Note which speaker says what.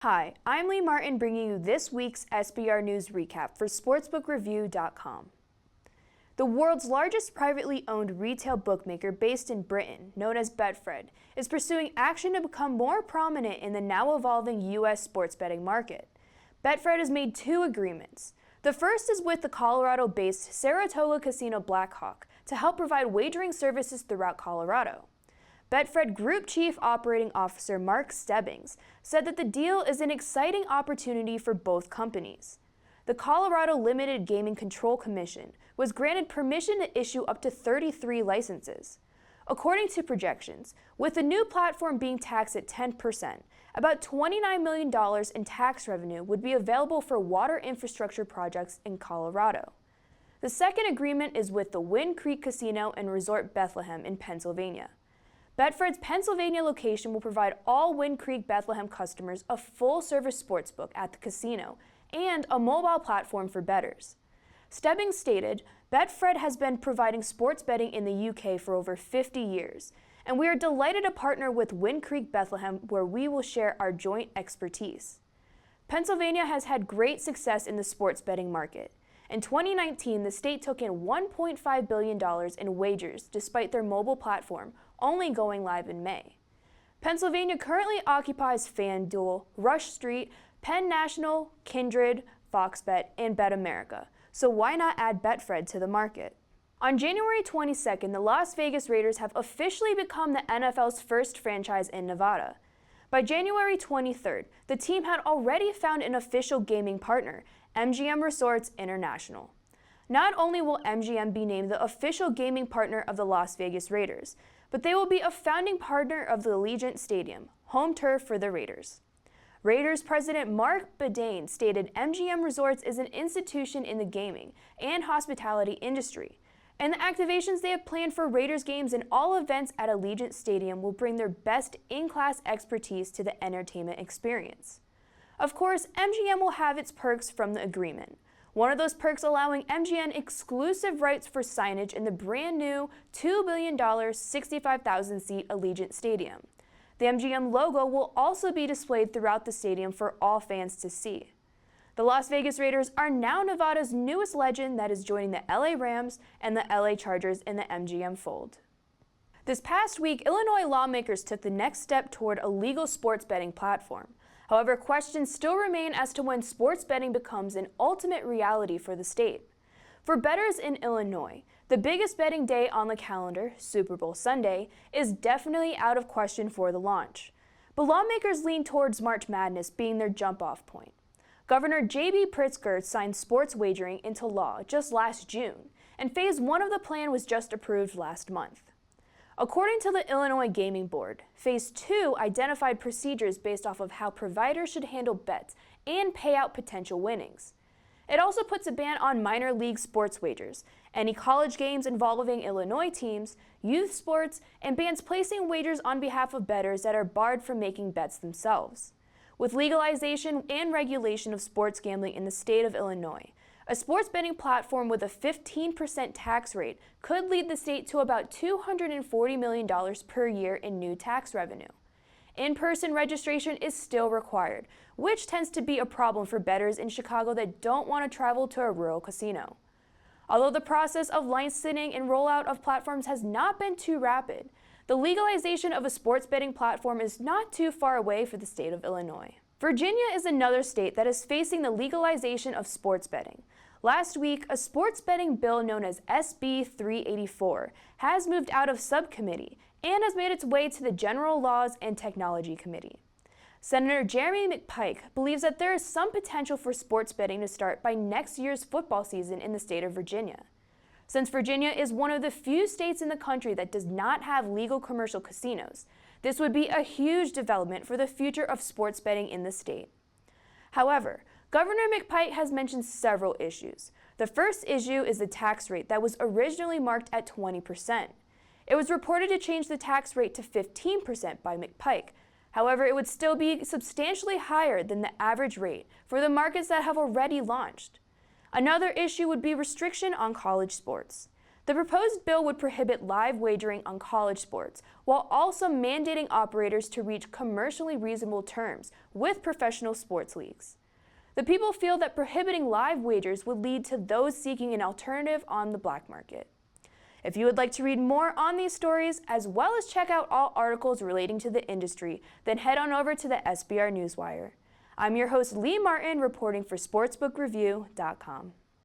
Speaker 1: Hi, I'm Lee Martin bringing you this week's SBR News recap for SportsbookReview.com. The world's largest privately owned retail bookmaker based in Britain, known as Betfred, is pursuing action to become more prominent in the now evolving U.S. sports betting market. Betfred has made two agreements. The first is with the Colorado-based Saratoga Casino Blackhawk to help provide wagering services throughout Colorado. Betfred Group Chief Operating Officer Mark Stebbings said that the deal is an exciting opportunity for both companies. The Colorado Limited Gaming Control Commission was granted permission to issue up to 33 licenses. According to projections, with the new platform being taxed at 10%, about $29 million in tax revenue would be available for water infrastructure projects in Colorado. The second agreement is with the Wind Creek Casino and Resort Bethlehem in Pennsylvania. Betfred's Pennsylvania location will provide all Wind Creek Bethlehem customers a full-service sportsbook at the casino and a mobile platform for bettors. Stebbings stated, Betfred has been providing sports betting in the UK for over 50 years, and we are delighted to partner with Wind Creek Bethlehem where we will share our joint expertise. Pennsylvania has had great success in the sports betting market. In 2019, the state took in $1.5 billion in wagers despite their mobile platform only going live in May. Pennsylvania currently occupies FanDuel, Rush Street, Penn National, Kindred, Fox Bet, and Bet America, so why not add Betfred to the market? On January 22nd, the Las Vegas Raiders have officially become the NFL's first franchise in Nevada. By January 23rd, the team had already found an official gaming partner, MGM Resorts International. Not only will MGM be named the official gaming partner of the Las Vegas Raiders, but they will be a founding partner of the Allegiant Stadium, home turf for the Raiders. Raiders president Mark Bedane stated MGM Resorts is an institution in the gaming and hospitality industry, and the activations they have planned for Raiders games and all events at Allegiant Stadium will bring their best in-class expertise to the entertainment experience. Of course, MGM will have its perks from the agreement. One of those perks allowing MGM exclusive rights for signage in the brand new $2 billion, 65,000-seat Allegiant Stadium. The MGM logo will also be displayed throughout the stadium for all fans to see. The Las Vegas Raiders are now Nevada's newest legend that is joining the LA Rams and the LA Chargers in the MGM fold. This past week, Illinois lawmakers took the next step toward a legal sports betting platform. However, questions still remain as to when sports betting becomes an ultimate reality for the state. For bettors in Illinois, the biggest betting day on the calendar, Super Bowl Sunday, is definitely out of question for the launch. But lawmakers lean towards March Madness being their jump-off point. Governor J.B. Pritzker signed sports wagering into law just last June, and Phase 1 of the plan was just approved last month. According to the Illinois Gaming Board, Phase 2 identified procedures based off of how providers should handle bets and pay out potential winnings. It also puts a ban on minor league sports wagers, any college games involving Illinois teams, youth sports, and bans placing wagers on behalf of bettors that are barred from making bets themselves. With legalization and regulation of sports gambling in the state of Illinois, a sports betting platform with a 15% tax rate could lead the state to about $240 million per year in new tax revenue. In-person registration is still required, which tends to be a problem for bettors in Chicago that don't want to travel to a rural casino. Although the process of licensing and rollout of platforms has not been too rapid, the legalization of a sports betting platform is not too far away for the state of Illinois. Virginia is another state that is facing the legalization of sports betting. Last week, a sports betting bill known as SB 384 has moved out of subcommittee and has made its way to the General Laws and Technology Committee. Senator Jeremy McPike believes that there is some potential for sports betting to start by next year's football season in the state of Virginia. Since Virginia is one of the few states in the country that does not have legal commercial casinos, this would be a huge development for the future of sports betting in the state. However, Governor McPike has mentioned several issues. The first issue is the tax rate that was originally marked at 20%. It was reported to change the tax rate to 15% by McPike. However, it would still be substantially higher than the average rate for the markets that have already launched. Another issue would be restriction on college sports. The proposed bill would prohibit live wagering on college sports, while also mandating operators to reach commercially reasonable terms with professional sports leagues. The people feel that prohibiting live wagers would lead to those seeking an alternative on the black market. If you would like to read more on these stories, as well as check out all articles relating to the industry, then head on over to the SBR Newswire. I'm your host, Lee Martin, reporting for SportsbookReview.com.